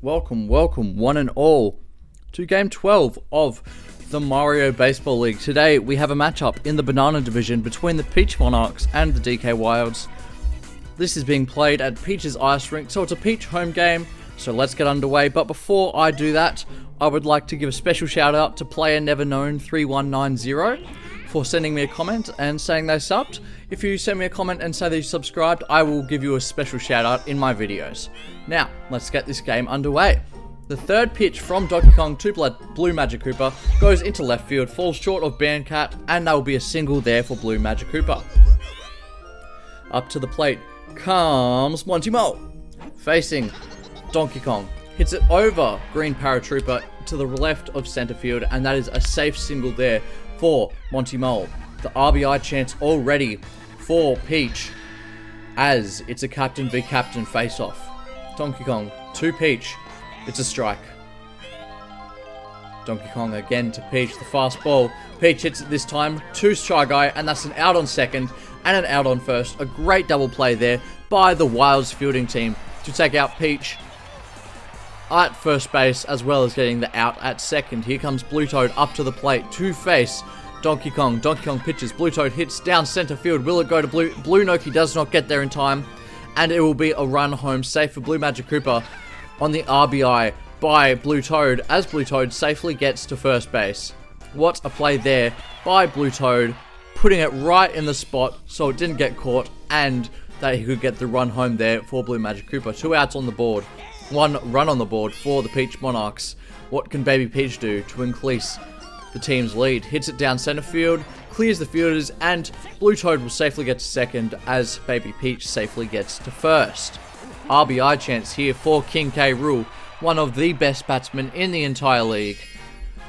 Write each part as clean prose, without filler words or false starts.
welcome, one and all, to Game 12 of the Mario Baseball League. Today, we have a matchup in the Banana Division between the Peach Monarchs and the DK Wilds. This is being played at Peach's Ice Rink, so it's a Peach home game, so let's get underway. But before I do that, I would like to give a special shout out to player never known 3190 for sending me a comment and saying they subbed. If you send me a comment and say that you subscribed, I will give you a special shout out in my videos. Now, let's get this game underway. The third pitch from Donkey Kong to Blue Magic Koopa goes into left field, falls short of Bandcat, and there will be a single there for Blue Magic Koopa. Up to the plate comes Monty Mole, facing Donkey Kong. Hits it over Green Paratrooper to the left of center field, and that is a safe single there for Monty Mole. The RBI chance already for Peach, as it's a captain v captain face-off. Donkey Kong to Peach. It's a strike. Donkey Kong again to Peach, the fast ball. Peach hits it this time to Shy Guy, and that's an out on second and an out on first. A great double play there by the Wilds fielding team to take out Peach at first base, as well as getting the out at second. Here comes Blue Toad up to the plate to face Donkey Kong. Donkey Kong pitches. Blue Toad hits down center field. Will it go to Blue? Blue Noki does not get there in time, and it will be a run home safe for Blue Magic Koopa on the RBI by Blue Toad, as Blue Toad safely gets to first base. What a play there by Blue Toad, putting it right in the spot so it didn't get caught, and that he could get the run home there for Blue Magic Koopa. 2 outs on the board, 1 run on the board for the Peach Monarchs. What can Baby Peach do to increase the team's lead? Hits it down center field, clears the fielders, and Blue Toad will safely get to second as Baby Peach safely gets to first. RBI chance here for King K. Rool, one of the best batsmen in the entire league.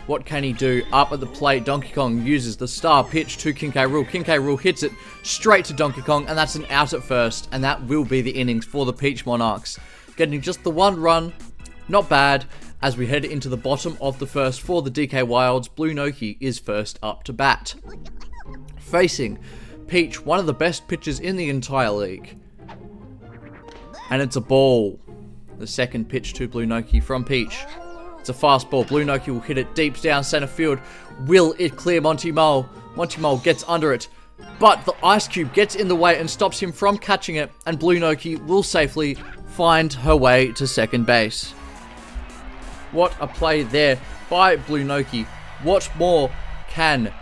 What can he do? Up at the plate, Donkey Kong uses the star pitch to King K. Rool. King K. Rool hits it straight to Donkey Kong, and that's an out at first, and that will be the innings for the Peach Monarchs. Getting just the 1 run, not bad, as we head into the bottom of the first for the DK Wilds. Blue Noki is first up to bat. Facing Peach, one of the best pitchers in the entire league. And it's a ball. The second pitch to Blue Noki from Peach. It's a fast ball. Blue Noki will hit it deep down center field. Will it clear Monty Mole? Monty Mole gets under it, but the ice cube gets in the way and stops him from catching it, and Blue Noki will safely find her way to second base. What a play there by Blue Noki. What more can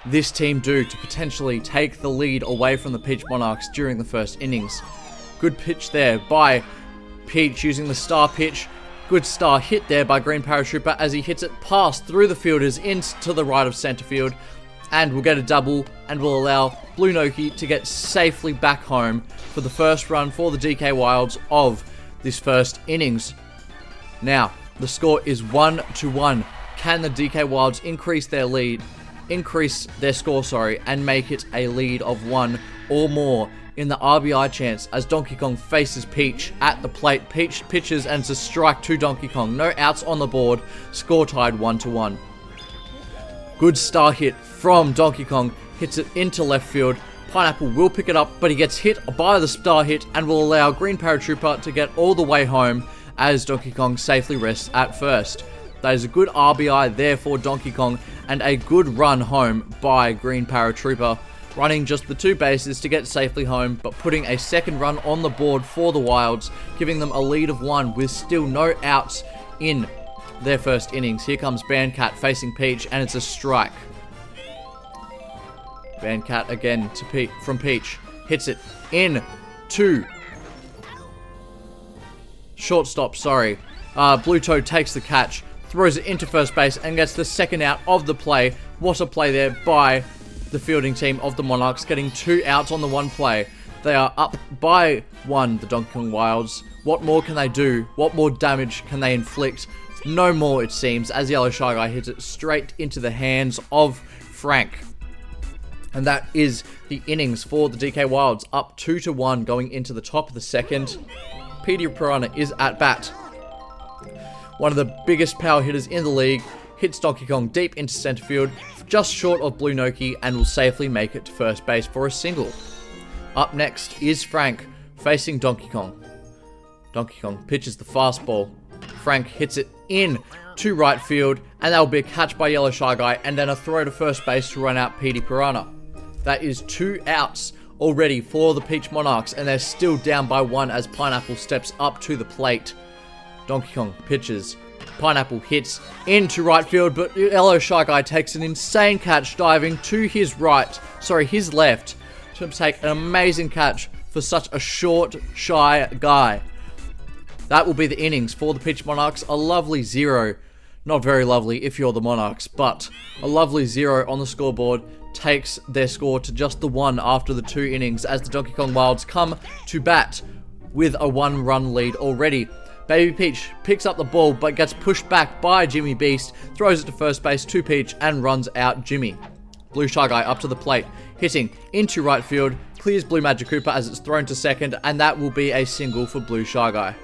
this team do to potentially take the lead away from the Peach Monarchs during the first innings? Good pitch there by Peach using the star pitch. Good star hit there by Green Paratrooper as he hits it past through the fielders into the right of center field, and will get a double and will allow Blue Noki to get safely back home for the first run for the DK Wilds of this first innings. Now, the score is 1-1. Can the DK Wilds increase their score, and make it a lead of 1 or more in the RBI chance as Donkey Kong faces Peach at the plate? Peach pitches, and it's a strike to Donkey Kong. No outs on the board. Score tied 1-1. Good star hit from Donkey Kong. Hits it into left field. Pineapple will pick it up, but he gets hit by the star hit and will allow Green Paratrooper to get all the way home as Donkey Kong safely rests at first. That is a good RBI there for Donkey Kong, and a good run home by Green Paratrooper, running just the 2 bases to get safely home, but putting a second run on the board for the Wilds, giving them a lead of 1 with still no outs in their first innings. Here comes Bandcat facing Peach, and it's a strike. Bandcat again to from Peach. Hits it in to shortstop, Blue Toad takes the catch, throws it into first base, and gets the second out of the play. What a play there by the fielding team of the Monarchs, getting 2 outs on the 1 play. They are up by 1, the Donkey Kong Wilds. What more can they do? What more damage can they inflict? No more, it seems, as Yellow Shy Guy hits it straight into the hands of Frank. And that is the innings for the DK Wilds, up 2-1 going into the top of the second. Petey Piranha is at bat. One of the biggest power hitters in the league, hits Donkey Kong deep into center field, just short of Blue Noki, and will safely make it to first base for a single. Up next is Frank, facing Donkey Kong. Donkey Kong pitches the fastball Frank hits it in to right field, and that will be a catch by Yellow Shy Guy, and then a throw to first base to run out Petey Piranha. That is 2 outs already for the Peach Monarchs, and they're still down by 1 as Pineapple steps up to the plate. Donkey Kong pitches. Pineapple hits into right field, but Yellow Shy Guy takes an insane catch diving to his left, to take an amazing catch for such a short, shy guy. That will be the innings for the Peach Monarchs. A lovely 0. Not very lovely if you're the Monarchs, but a lovely 0 on the scoreboard takes their score to just the 1 after the 2 innings as the Donkey Kong Wilds come to bat with a 1-run lead already. Baby Peach picks up the ball but gets pushed back by Jimmy Beast, throws it to first base to Peach and runs out Jimmy. Blue Shy Guy up to the plate, hitting into right field, clears Blue Magic Cooper as it's thrown to second, and that will be a single for Blue Shy Guy.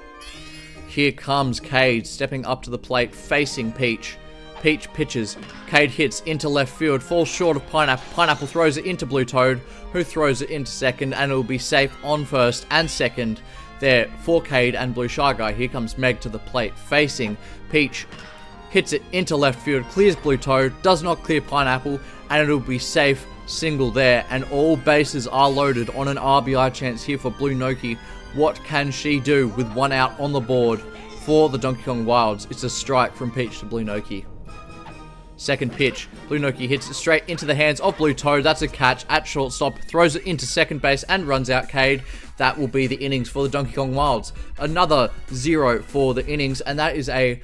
Here comes Cade stepping up to the plate facing Peach. Peach pitches, Cade hits into left field, falls short of Pineapple. Pineapple throws it into Blue Toad, who throws it into second, and it will be safe on first and second there for Cade and Blue Shy Guy. Here comes Meg to the plate facing Peach. Hits it into left field, clears Blue Toad, does not clear Pineapple, and it'll be safe single there. And all bases are loaded on an RBI chance here for Blue Noki. What can she do with 1 out on the board for the Donkey Kong Wilds? It's a strike from Peach to Blue Noki. Second pitch, Blue Noki hits it straight into the hands of Blue Toad. That's a catch at shortstop, throws it into second base and runs out Cade. That will be the innings for the Donkey Kong Wilds. Another 0 for the innings, and that is a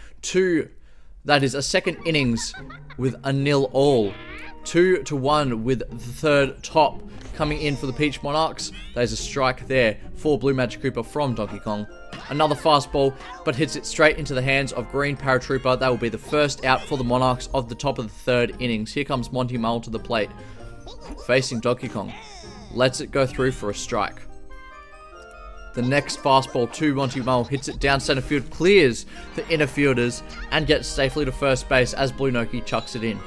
second innings with a 0-all. 2-1 with the third top coming in for the Peach Monarchs. There's a strike there for Blue Magic Cooper from Donkey Kong. Another fastball, but hits it straight into the hands of Green Paratrooper. That will be the first out for the Monarchs of the top of the third innings. Here comes Monty Mole to the plate, facing Donkey Kong. Lets it go through for a strike. The next fastball to Monty Mole hits it down center field, clears the inner fielders, and gets safely to first base as Blue Noki chucks it in.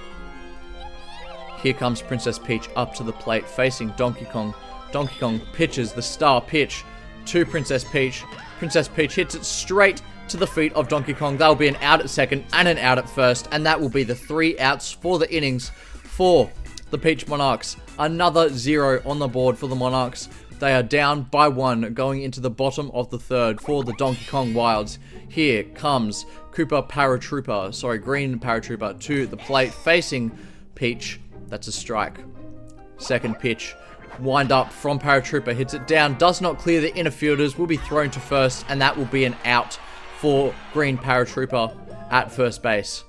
Here comes Princess Peach up to the plate, facing Donkey Kong. Donkey Kong pitches the star pitch to Princess Peach. Princess Peach hits it straight to the feet of Donkey Kong. That will be an out at second and an out at first, and that will be the 3 outs for the innings for the Peach Monarchs. Another 0 on the board for the Monarchs. They are down by 1 going into the bottom of the third for the Donkey Kong Wilds. Here comes Green Paratrooper to the plate, facing Peach. That's a strike. Second pitch, wind up from Paratrooper, hits it down, does not clear the inner fielders, will be thrown to first, and that will be an out for Green Paratrooper at first base.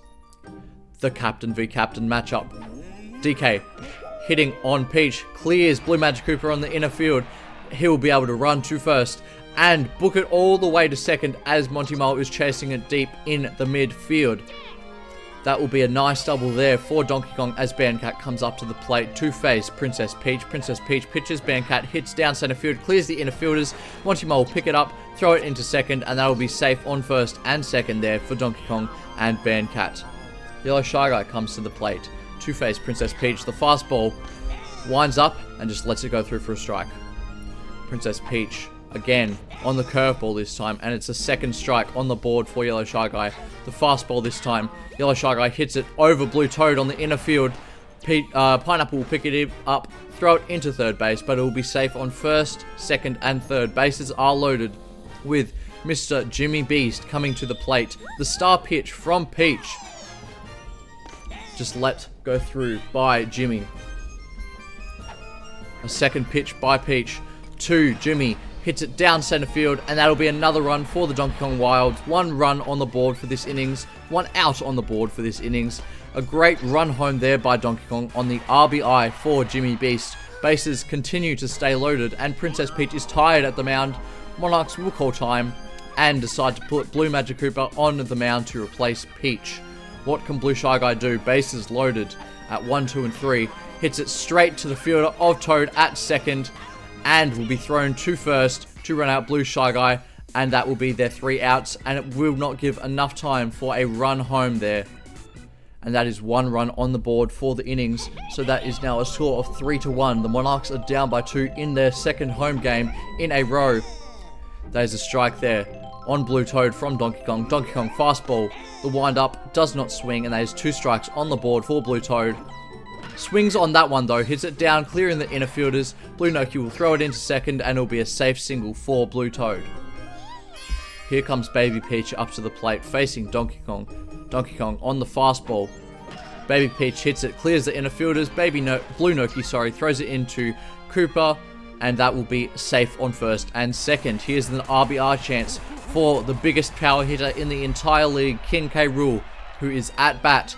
The Captain v Captain matchup. DK hitting on Peach, clears Blue Magic Cooper on the inner field. He will be able to run to first and book it all the way to second as Monty Mole is chasing it deep in the midfield. That will be a nice double there for Donkey Kong as Bandcat comes up to the plate to face Princess Peach. Princess Peach pitches, Bandcat hits down center field, clears the inner fielders. Monty Mole will pick it up, throw it into second, and that will be safe on first and second there for Donkey Kong and Bandcat. Yellow Shy Guy comes to the plate to face Princess Peach. The fastball winds up and just lets it go through for a strike. Princess Peach again on the curveball this time, and it's a second strike on the board for Yellow Shy Guy. The fastball this time, Yellow Shy Guy hits it over Blue Toad on the inner field. Pineapple will pick it up, throw it into third base, but it will be safe on first, second, and third. Bases are loaded with Mr. Jimmy Beast coming to the plate. The star pitch from Peach, just let go through by Jimmy. A second pitch by Peach to Jimmy. Hits it down center field, and that'll be another run for the Donkey Kong Wilds. 1 run on the board for this innings, 1 out on the board for this innings. A great run home there by Donkey Kong on the RBI for Jimmy Beast. Bases continue to stay loaded, and Princess Peach is tired at the mound. Monarchs will call time and decide to put Blue Magic Cooper on the mound to replace Peach. What can Blue Shy Guy do? Bases loaded at 1, 2, and 3. Hits it straight to the fielder of Toad at second, and will be thrown to first to run out Blue Shy Guy, and that will be their 3 outs, and it will not give enough time for a run home there. And that is 1 run on the board for the innings, so that is now a score of 3-1. The Monarchs are down by 2 in their second home game in a row. There's a strike there on Blue Toad from Donkey Kong. Donkey Kong fastball. The wind-up does not swing, and that is 2 strikes on the board for Blue Toad. Swings on that one though, hits it down, clearing the inner fielders. Blue Noki will throw it into second, and it'll be a safe single for Blue Toad. Here comes Baby Peach up to the plate, facing Donkey Kong. Donkey Kong on the fastball. Baby Peach hits it, clears the inner fielders. Blue Noki, throws it into Koopa, and that will be safe on first and second. Here's an RBI chance for the biggest power hitter in the entire league, King K. Rool, who is at bat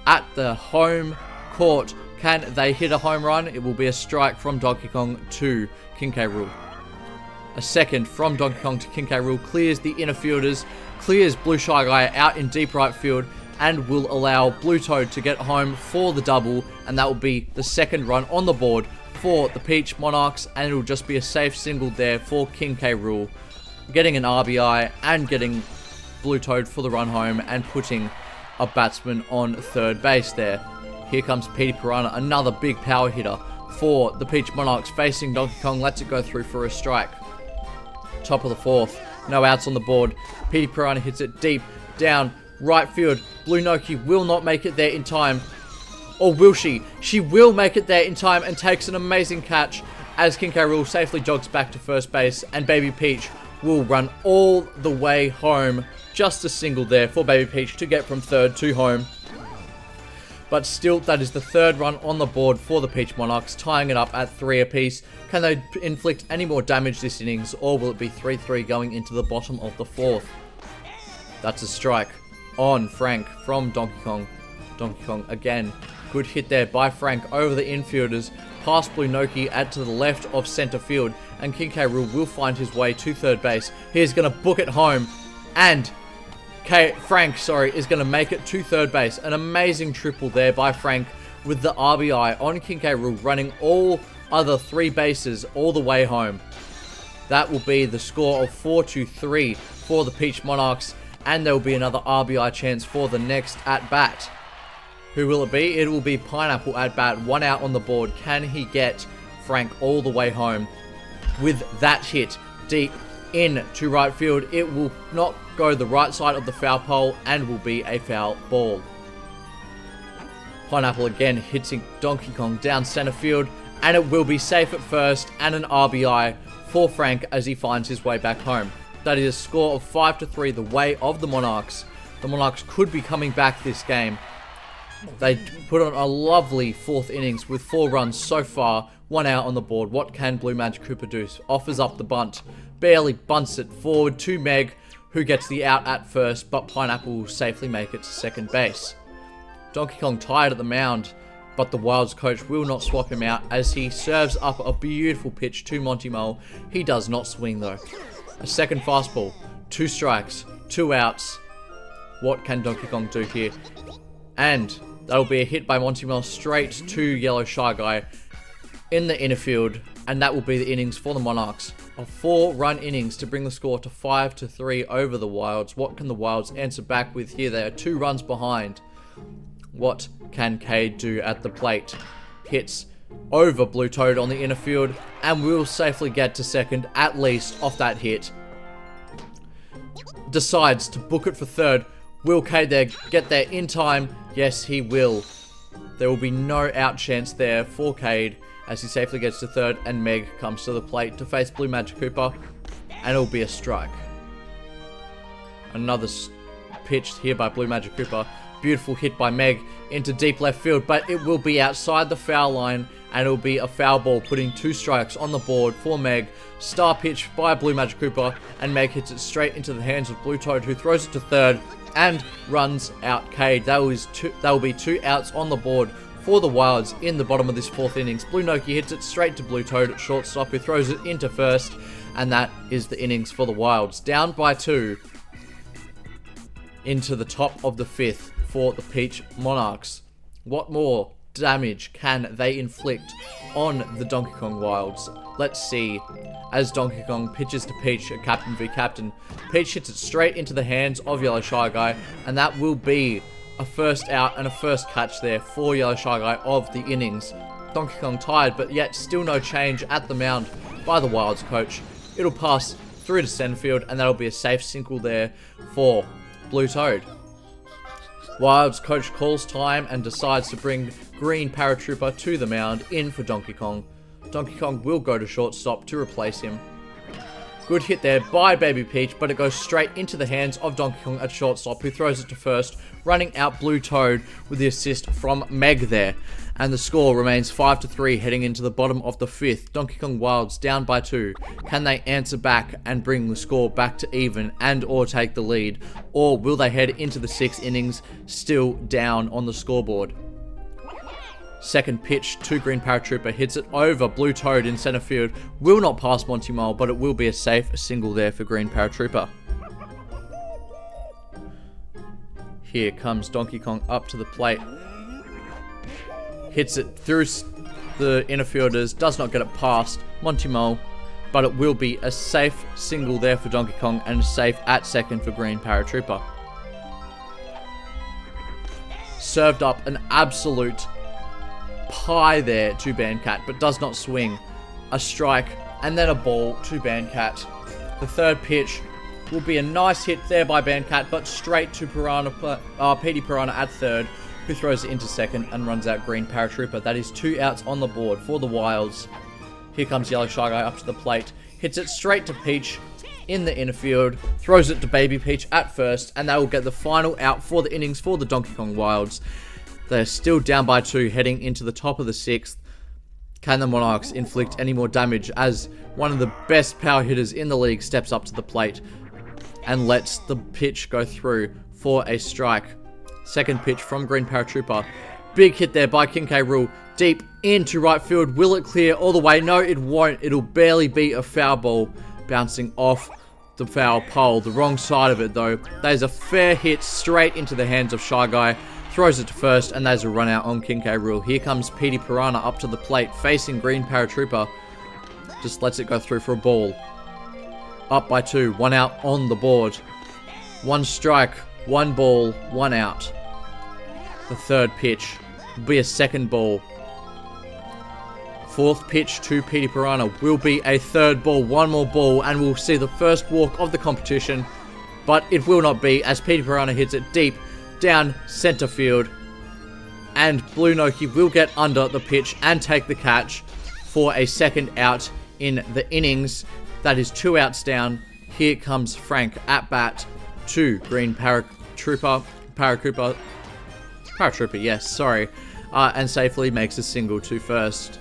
at the home court. Can they hit a home run? It will be a strike from Donkey Kong to King K. Rool. A second from Donkey Kong to King K. Rool clears the inner fielders, clears Blue Shy Guy out in deep right field, and will allow Blue Toad to get home for the double, and that will be the second run on the board for the Peach Monarchs, and it will just be a safe single there for King K. Rool, getting an RBI and getting Blue Toad for the run home and putting a batsman on third base there. Here comes Petey Piranha, another big power hitter for the Peach Monarchs, facing Donkey Kong, lets it go through for a strike. Top of the fourth, no outs on the board. Petey Piranha hits it deep down right field. Blue Noki will not make it there in time. Or will she? She will make it there in time and takes an amazing catch as King K. Rool safely jogs back to first base, and Baby Peach will run all the way home. Just a single there for Baby Peach to get from third to home. But still, that is the third run on the board for the Peach Monarchs, tying it up at 3 apiece. Can they inflict any more damage this innings, or will it be 3-3 going into the bottom of the fourth? That's a strike on Frank from Donkey Kong. Donkey Kong again. Good hit there by Frank over the infielders, past Blue Noki out to the left of center field, and King K. Rool will find his way to third base. He's going to book it home, and Frank is going to make it to third base. An amazing triple there by Frank with the RBI on King K. Rool, running all other 3 bases all the way home. That will be the score of 4-3 for the Peach Monarchs, and there will be another RBI chance for the next at-bat. Who will it be? It will be Pineapple at bat, 1 out on the board. Can he get Frank all the way home with that hit deep in to right field? It will not go the right side of the foul pole and will be a foul ball. Pineapple again hitting Donkey Kong down center field, and it will be safe at first and an RBI for Frank as he finds his way back home. That is a score of 5-3 the way of the Monarchs. The Monarchs could be coming back this game. They put on a lovely 4th innings with 4 runs so far, 1 out on the board. What can Blue Magic Koopa do? Offers up the bunt, barely bunts it forward to Meg, who gets the out at first, but Pineapple will safely make it to second base. Donkey Kong tired at the mound, but the Wilds coach will not swap him out as he serves up a beautiful pitch to Monty Mole. He does not swing though. A second fastball, 2 strikes, 2 outs. What can Donkey Kong do here? And that'll be a hit by Monty Mole straight to Yellow Shy Guy in the inner field, and that will be the innings for the Monarchs. A 4-run innings to bring the score to 5-3 over the Wilds. What can the Wilds answer back with here? They are 2 runs behind. What can Cade do at the plate? Hits over Blue Toad on the inner field, and will safely get to second, at least, off that hit. Decides to book it for third. Will Cade there get there in time? Yes, he will. There will be no out chance there for Cade as he safely gets to third, and Meg comes to the plate to face Blue Magic Koopa, and it will be a strike. Another pitch here by Blue Magic Koopa. Beautiful hit by Meg into deep left field, but it will be outside the foul line, and it will be a foul ball, putting 2 strikes on the board for Meg. Star pitch by Blue Magic Koopa, and Meg hits it straight into the hands of Blue Toad, who throws it to third and runs out Cade. That will be 2 outs on the board for the Wilds in the bottom of this 4th innings. Blue Noki hits it straight to Blue Toad at shortstop, who throws it into first, and that is the innings for the Wilds. Down by 2 into the top of the 5th for the Peach Monarchs. What more damage can they inflict on the Donkey Kong Wilds? Let's see. As Donkey Kong pitches to Peach, a captain v captain, Peach hits it straight into the hands of Yellow Shy Guy, and that will be a first out and a first catch there for Yellow Shy Guy of the innings. Donkey Kong tired, but yet still no change at the mound by the Wilds coach. It'll pass through to center field, and that'll be a safe single there for Blue Toad. Wilds coach calls time and decides to bring Green Paratrooper to the mound in for Donkey Kong. Donkey Kong will go to shortstop to replace him. Good hit there by Baby Peach, but it goes straight into the hands of Donkey Kong at shortstop, who throws it to first, running out Blue Toad with the assist from Meg there. And the score remains 5-3 heading into the bottom of the 5th. Donkey Kong Wilds down by 2. Can they answer back and bring the score back to even and or take the lead? Or will they head into the 6th innings still down on the scoreboard? Second pitch to Green Paratrooper, hits it over Blue Toad in center field. Will not pass Monty Mole, but it will be a safe single there for Green Paratrooper. Here comes Donkey Kong up to the plate. Hits it through the inner fielders, does not get it past Monty Mole, but it will be a safe single there for Donkey Kong and safe at second for Green Paratrooper. Served up an absolute pie there to Bandcat, but does not swing. A strike and then a ball to Bandcat. The third pitch will be a nice hit there by Bandcat, but straight to Petey Piranha at third, who throws it into second and runs out Green Paratrooper. That is 2 outs on the board for the Wilds. Here comes Yellow Shy Guy up to the plate, hits it straight to Peach in the inner field, throws it to Baby Peach at first, and they will get the final out for the innings for the Donkey Kong Wilds. They're still down by 2 heading into the top of the 6th. Can the Monarchs inflict any more damage as one of the best power hitters in the league steps up to the plate and lets the pitch go through for a strike? Second pitch from Green Paratrooper. Big hit there by King K. Rool. Deep into right field. Will it clear all the way? No, it won't. It'll barely be a foul ball bouncing off the foul pole. The wrong side of it though. There's a fair hit straight into the hands of Shy Guy. Throws it to first, and there's a run out on King K. Rool. Here comes Petey Piranha up to the plate, facing Green Paratrooper. Just lets it go through for a ball. Up by 2, 1 out on the board. 1 strike, 1 ball, 1 out. The third pitch will be a second ball. Fourth pitch to Petey Piranha will be a third ball, 1 more ball, and we'll see the first walk of the competition. But it will not be, as Petey Piranha hits it deep down center field, and Blue Noki will get under the pitch and take the catch for a second out in the innings. That is 2 outs down. Here comes Frank at bat to Green Paratrooper, yes, sorry, and safely makes a single to first.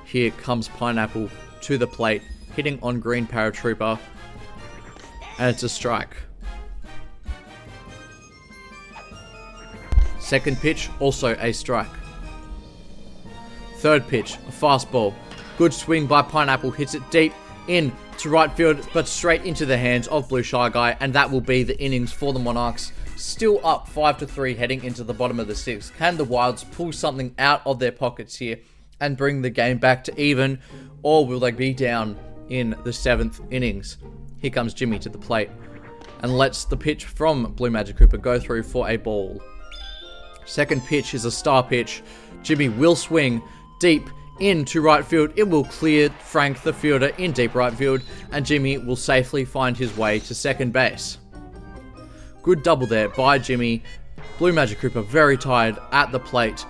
Here comes Pineapple to the plate, hitting on Green Paratrooper, and it's a strike. Second pitch, also a strike. Third pitch, a fastball. Good swing by Pineapple, hits it deep in to right field, but straight into the hands of Blue Shy Guy, and that will be the innings for the Monarchs. Still up 5-3 heading into the bottom of the 6th. Can the Wilds pull something out of their pockets here and bring the game back to even, or will they be down in the 7th innings? Here comes Jimmy to the plate and lets the pitch from Blue Magic Cooper go through for a ball. Second pitch is a star pitch. Jimmy will swing deep into right field. It will clear Frank, the fielder, in deep right field, and Jimmy will safely find his way to second base. Good double there by Jimmy. Blue Magic Cooper very tired at the plate,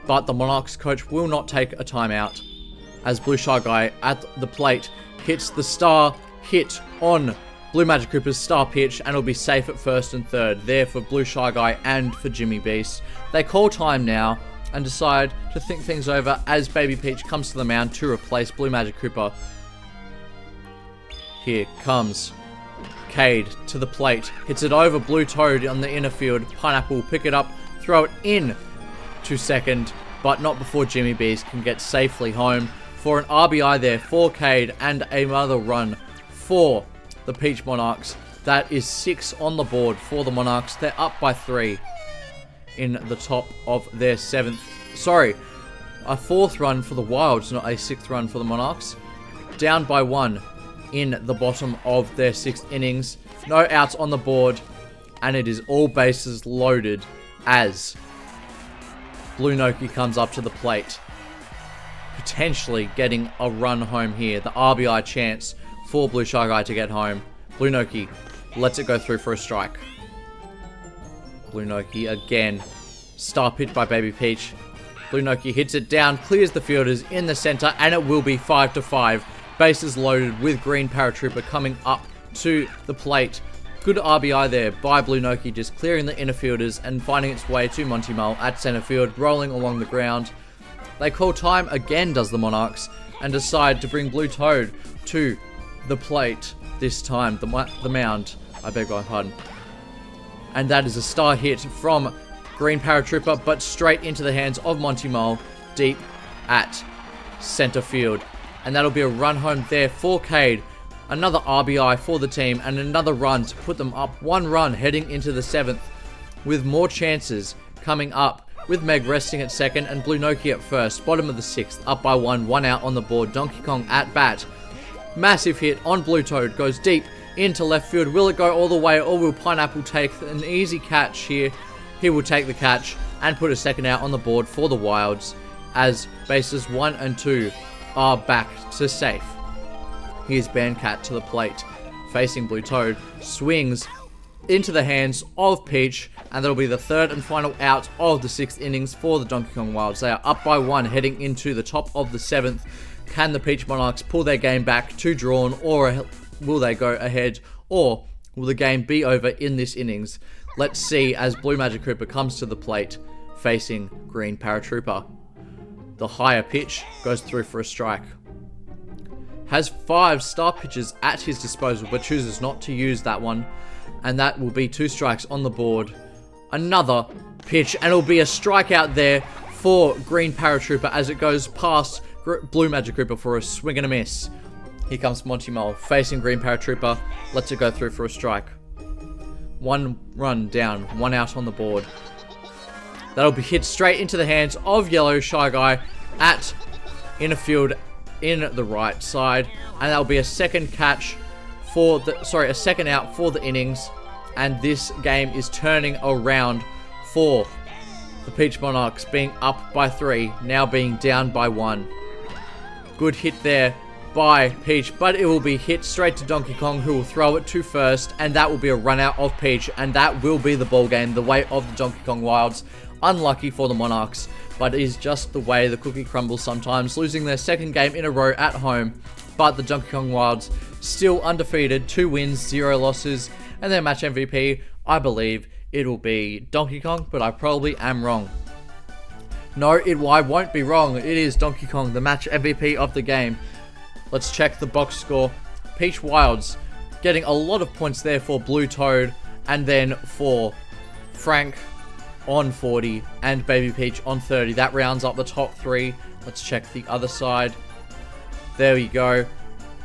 but the Monarchs coach will not take a timeout as Blue Shy Guy at the plate hits the star hit on Blue Magic Cooper's star pitch, and it'll be safe at first and third there for Blue Shy Guy and for Jimmy Beast. They call time now and decide to think things over as Baby Peach comes to the mound to replace Blue Magic Cooper. Here comes Cade to the plate, hits it over Blue Toad on the inner field. Pineapple will pick it up, throw it in to second, but not before Jimmy Beast can get safely home for an RBI there for Cade and another run for the Peach Monarchs. That is 6 on the board for the Monarchs. They're up by 3 in the top of their 7th. Sorry, a 4th run for the Wilds, not a 6th run for the Monarchs. Down by 1 in the bottom of their 6th innings. No outs on the board, and it is all bases loaded as Blue Noki comes up to the plate, potentially getting a run home here. The RBI chance for Blue Shy Guy to get home. Blue Noki lets it go through for a strike. Blue Noki again. Star pitch by Baby Peach. Blue Noki hits it down, clears the fielders in the center, and it will be 5-5. Bases loaded with Green Paratrooper coming up to the plate. Good RBI there by Blue Noki, just clearing the inner fielders and finding its way to Monty Mull at center field, rolling along the ground. They call time again, does the Monarchs, and decide to bring Blue Toad to the plate. This time, the mound, I beg my pardon. And that is a star hit from Green Paratrooper, but straight into the hands of Monty Mull, deep at center field. And that'll be a run home there for Cade. Another RBI for the team, and another run to put them up 1 run heading into the 7th, with more chances coming up, with Meg resting at second and Blue Noki at first. Bottom of the 6th, up by 1 out on the board. Donkey Kong at bat. Massive hit on Blue Toad, goes deep into left field. Will it go all the way, or will Pineapple take an easy catch here? He will take the catch and put a second out on the board for the Wilds, as bases 1 and 2 are back to safe. Here's Bandcat to the plate, facing Blue Toad, swings into the hands of Peach, and that'll be the 3rd and final out of the 6th innings for the Donkey Kong Wilds. They are up by 1 heading into the top of the 7th. Can the Peach Monarchs pull their game back to drawn, or will they go ahead, or will the game be over in this innings? Let's see as Blue Magic Cooper comes to the plate, facing Green Paratrooper. The higher pitch goes through for a strike. Has 5 star pitches at his disposal, but chooses not to use that one. And that will be 2 strikes on the board. Another pitch, and it'll be a strikeout there for Green Paratrooper as it goes past Blue Magic Cooper for a swing and a miss. Here comes Monty Mull facing Green Paratrooper. Lets it go through for a strike. 1 run down, 1 out on the board. That'll be hit straight into the hands of Yellow Shy Guy at inner field in the right side, and that'll be a second catch for the a second out for the innings, and this game is turning around for the Peach Monarchs, being up by 3, now being down by 1. Good hit there by Peach, but it will be hit straight to Donkey Kong, who will throw it to first, and that will be a run out of Peach, and that will be the ball game, the way of the Donkey Kong Wilds. Unlucky for the Monarchs, but it is just the way the cookie crumbles sometimes, losing their 2nd game in a row at home. But the Donkey Kong Wilds still undefeated, 2 wins, 0 losses, and their match MVP, I believe it'll be Donkey Kong, but I probably am wrong. No, I won't be wrong. It is Donkey Kong, the match MVP of the game. Let's check the box score. Peach Wilds getting a lot of points there for Blue Toad, and then for Frank on 40 and Baby Peach on 30. That rounds up the top 3. Let's check the other side. There we go.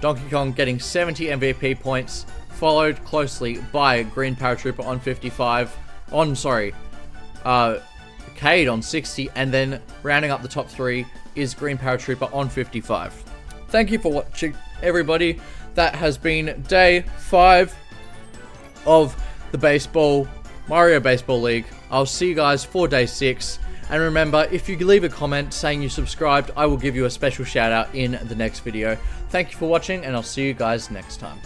Donkey Kong getting 70 MVP points, followed closely by Green Paratrooper on 55. Cade on 60, and then rounding up the top 3 is Green Paratrooper on 55. Thank you for watching, everybody. That has been day 5 of the Mario Baseball League. I'll see you guys for day 6. And remember, if you leave a comment saying you subscribed, I will give you a special shout out in the next video. Thank you for watching, and I'll see you guys next time.